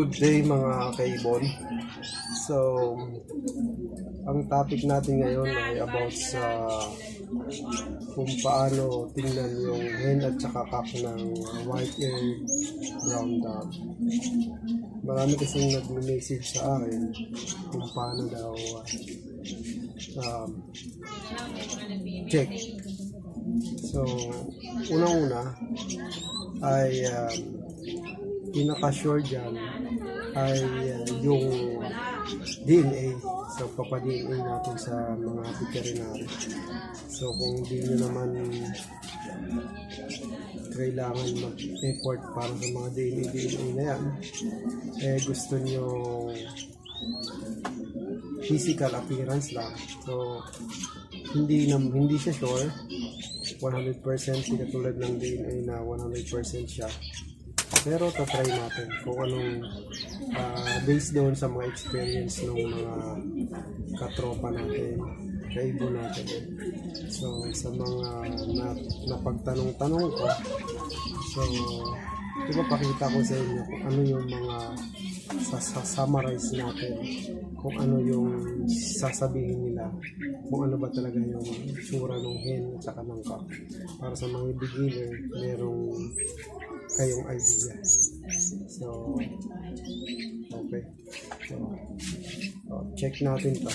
Good day mga kaibon. So, ang topic natin ngayon ay about sa kung paano tingnan yung hen at saka cock ng white-eared brown dog. Marami kasing nag-message sa akin kung paano daw check. So, unang-una ay pinaka-sure dyan ay yung DNA. So, papa-DNA natin sa mga veterinary. So, kung di nyo naman kailangan mag-effort para sa mga DNA na yan, gusto nyo physical appearance lang. So, hindi siya sure 100%, hindi katulad ng DNA na 100% siya. Pero tatry natin kung anong based doon sa mga experience ng mga katropa natin, kaibo natin. So sa mga napagtanong-tanong ko, so ipapakita ko sa inyo kung ano yung mga summarize natin, kung ano yung sasabihin nila, kung ano ba talaga yung sura ng hen at saka ng cock, para sa mga beginner merong kayong idea. So okay, so check natin to.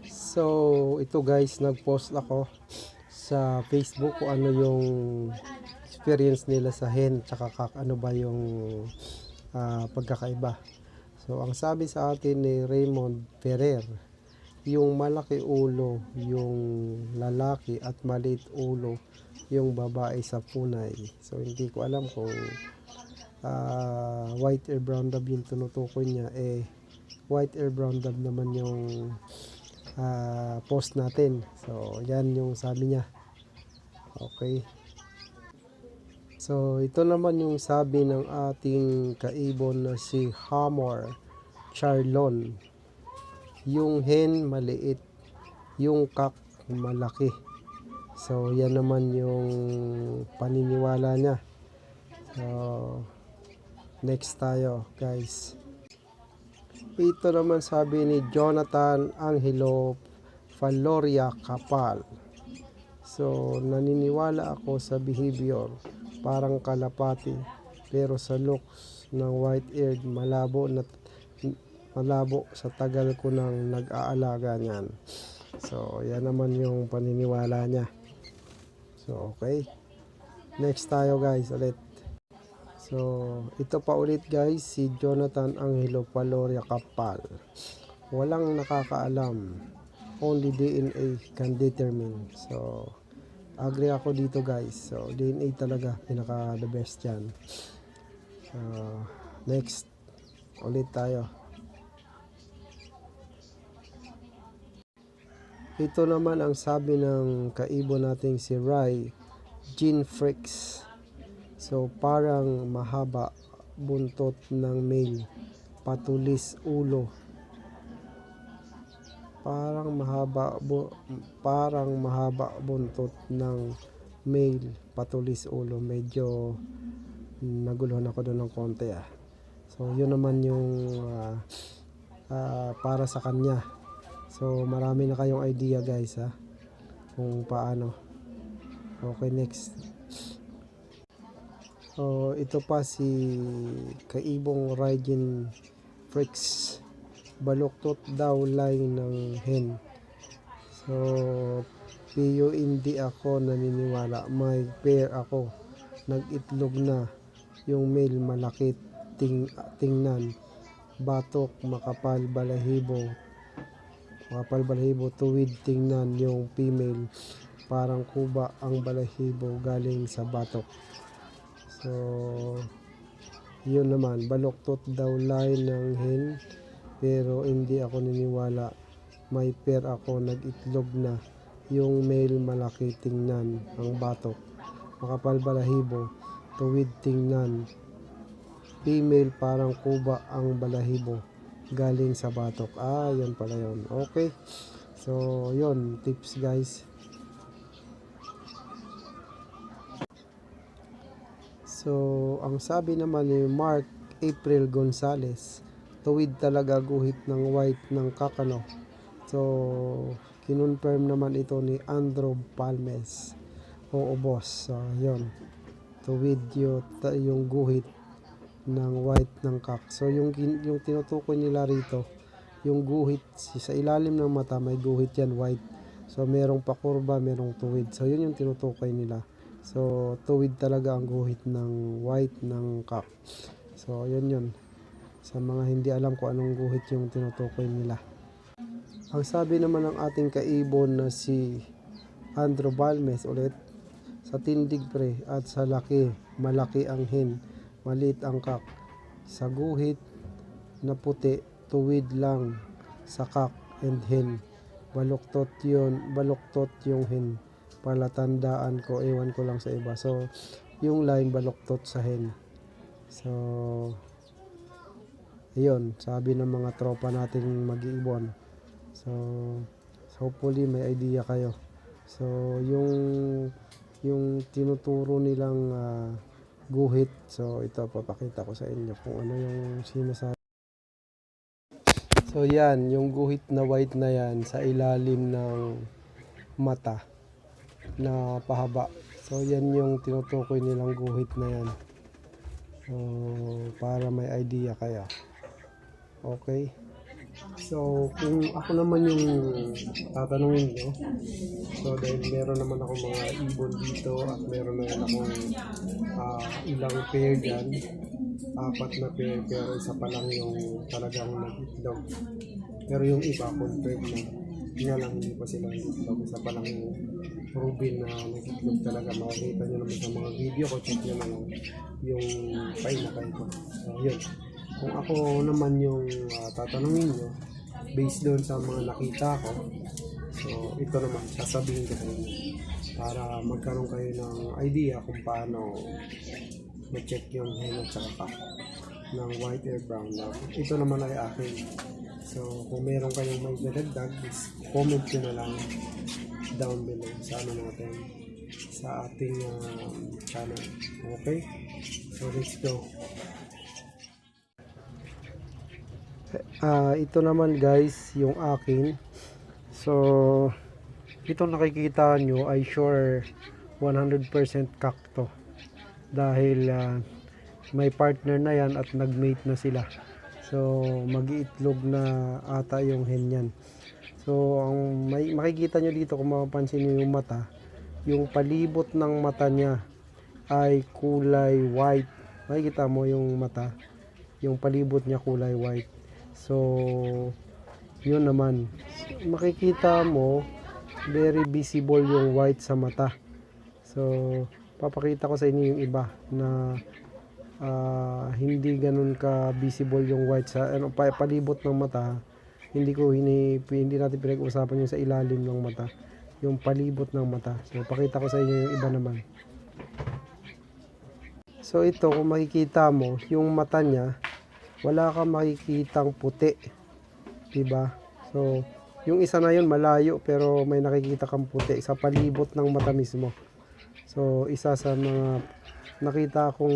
So ito guys, nag-post ako sa Facebook kung ano yung experience nila sa hen at saka cock, ano ba yung pagkakaiba. So ang sabi sa atin ni Raymond Ferrer, yung malaki ulo yung lalaki at maliit ulo yung babae sa punay. So hindi ko alam kung white ear brown dove yung tinutukoy niya. White ear brown dove naman yung post natin. So yan yung sabi niya. Okay. So ito naman yung sabi ng ating kaibon na si Hamor Charlon. Yung hen maliit, yung cock malaki. So yan naman yung paniniwala niya. So next tayo guys. Ito naman sabi ni Jonathan Angelo Valoria Kapal. So naniniwala ako sa behavior, parang kalapati, pero sa looks ng white-eared malabo sa tagal ko nang nag-aalaga niyan. So yan naman yung paniniwala niya. So okay, next tayo guys ulit. So ito pa ulit guys, si Jonathan Angelo Valoria Kapal. Walang nakakaalam, only DNA can determine. So agree ako dito guys. So DNA talaga pinaka the best yan. Next ulit tayo. Ito naman ang sabi ng kaibo nating si Rai Jean Fricks. So parang mahaba buntot ng male, patulis ulo. Parang mahaba buntot ng male, patulis ulo. Medyo naguluhan ako doon ng konti . So yun naman yung para sa kanya. So marami na kayong idea guys kung paano. Okay, next. So ito pa si kaibong Ryan Fricks. Baluktot daw line ng hen. So piyo hindi ako naniniwala. May pair ako. Nag-itlog na. Yung male malaki tingnan. Batok makapal balahibo, tuwid tingnan. Yung female parang kuba ang balahibo galing sa batok. So yun naman, baluktot daw line ng hen, pero hindi ako niniwala. May pair ako, nag-itlog na. Yung male malaki tingnan, ang batok makapal balahibo, tuwid tingnan. Female parang kuba ang balahibo galing sa batok. Yan pala yun. Okay, so yun tips guys. So, ang sabi naman ni Mark April Gonzales. Tuwid talaga guhit ng white ng kakano. So, kinonfirm naman ito ni Andrew Palmes. Oo, boss. So, yun. Tuwid yung guhit ng white ng kak. So, yung tinutukoy nila rito, yung guhit sa ilalim ng mata, may guhit yan, white. So, merong pakurba, merong tuwid. So, yun yung tinutukoy nila. So, tuwid talaga ang guhit ng white ng kak. So, yun. Sa mga hindi alam kung anong guhit yung tinutukoy nila. Ang sabi naman ng ating kaibon na si Andrew Balmes ulit, sa tindig pre at sa laki, malaki ang hen, maliit ang kak. Sa guhit na puti, tuwid lang sa kak and hen. Baluktot yung hen. Palatandaan ko, ewan ko lang sa iba. So, yung line baluktot sa hen. So, ayun, sabi ng mga tropa nating mag-iibon. So, hopefully may idea kayo. So, yung tinuturo nilang guhit. So, ito papakita ko sa inyo kung ano yung sinasabi. So, yan, yung guhit na white na yan sa ilalim ng mata na pahaba. So, yan yung tinutukoy nilang guhit na yan. So, para may idea kayo. Okay. So, kung ako naman yung tatanungin nyo, so dahil meron naman ako mga ibon dito at meron naman akong ilang pair dyan, 4 na pair, pero isa pa lang yung talagang nag-itlog. Pero yung iba, confirm na. Nga lang, hindi pa sila nag-itlog. Isa pa lang yung Rubin na nag-itlog talaga. Makikita nyo naman sa mga video ko, check nyo naman yung painakay ko. So, yun. Kung ako naman yung tatanungin nyo, based doon sa mga nakita ko, so ito naman, sasabihin ko sa inyo para magkaroon kayo ng idea kung paano ma-check yung hen at saka ng white or brown. Ito naman ay akin. So, kung meron kayong may dadagdag, comment nyo na lang down below sa ano natin, sa ating channel. Okay? So, let's go. Ito naman guys, yung akin. So, ito nakikita nyo ay sure 100% kakto. Dahil may partner na yan at nag-mate na sila. So, mag-iitlog na ata yung hen yan. So, ang makikita nyo dito kung mapapansin nyo yung mata, yung palibot ng mata niya ay kulay white. Makikita mo yung mata, yung palibot niya kulay white. So, yun naman. Makikita mo, very visible yung white sa mata. So, papakita ko sa inyo yung iba na hindi ganun ka visible yung white sa palibot ng mata. Hindi natin pinag-uusapan yung sa ilalim ng mata, yung palibot ng mata. So, pakita ko sa inyo yung iba naman. So, ito kung makikita mo, yung mata niya, wala kang makikitang puti, diba? So, yung isa na yun malayo pero may nakikita kang puti sa palibot ng mata mismo. So, isa sa mga nakita akong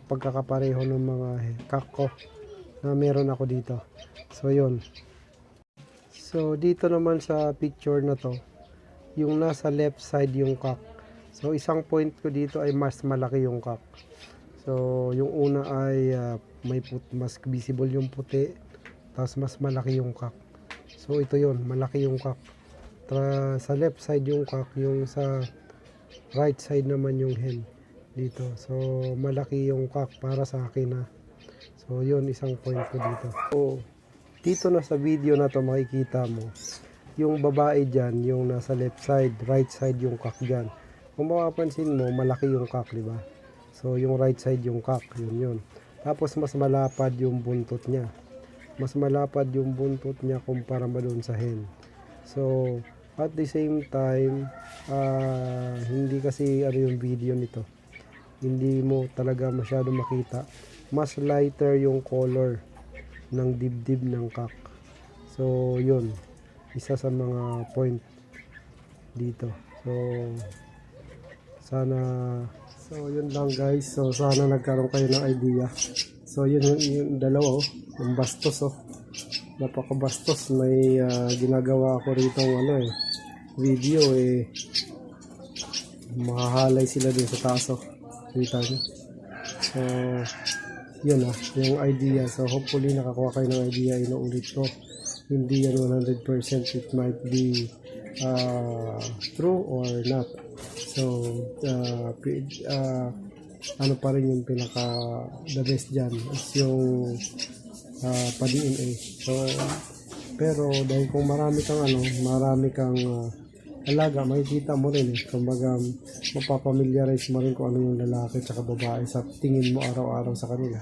pagkakapareho ng mga kakko na meron ako dito. So, yun. So, dito naman sa picture na to, yung nasa left side yung kak. So, isang point ko dito ay mas malaki yung kak. So, yung una ay mas visible yung puti, tapos mas malaki yung kak. So, ito yon, malaki yung kak. Sa left side yung kak, yung sa right side naman yung hen dito. So, malaki yung kak para sa akin na. So, yun, isang point ko dito. So, dito na sa video na to makikita mo, yung babae dyan, yung nasa left side, right side yung kak dyan. Kung mapapansin mo, malaki yung kak, diba? So, yung right side yung kak, yun. Tapos, mas malapad yung buntot niya. Mas malapad yung buntot niya kumpara ba doon sa hen. So, at the same time, hindi kasi yung video nito. Hindi mo talaga masyado makita. Mas lighter yung color ng dibdib ng kak. So, yun. Isa sa mga point dito. So, sana... So, yun lang guys. So, sana nagkaroon kayo ng idea So yun yung dalawa, yung bastos, napakabastos. May ginagawa ako rito video, makahalay sila din sa taas, kita nyo. So yun yung idea. So hopefully nakakuha kayo ng idea. Inuulit ko, hindi yan 100%, it might be true or not. So ano pa rin yung pinaka the best dyan is yung pa-DNA. So pero dahil kung marami kang alaga, makikita mo rin kumbaga mapapamilyarize mo rin kung ano yung lalaki at babae sa tingin mo araw-araw sa kanila.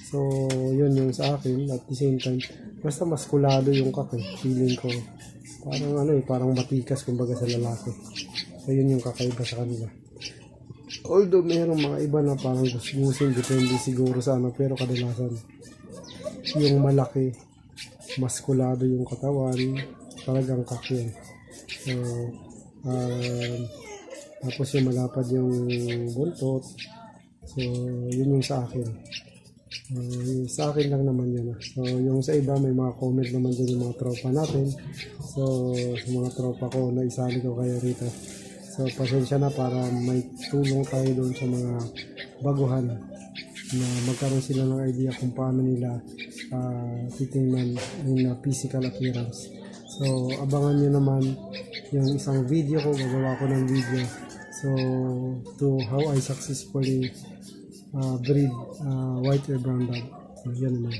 So yun yung sa akin. At the same time, basta maskulado yung feeling ko parang parang matikas kumbaga sa lalaki. So yun yung kakaiba sa kanila. Although mayroong mga iba na parang gusgusin, depende siguro sa pero kadalasan yung malaki, maskulado yung katawan, talagang kaki. So tapos yung malapad yung buntot. So yun yung sa akin. Sa akin lang naman yun. So yung sa iba, may mga comment naman din yung mga tropa natin. So sa mga tropa ko, naisali ko kayo rito. So pasensya na para may tulong tayo doon sa mga baguhan na magkaroon sila ng idea kung paano nila titingnan yung physical appearance. So abangan nyo naman yung isang video ko, gagawa ko ng video. So to how I successfully breed white or brown dog. So yan naman.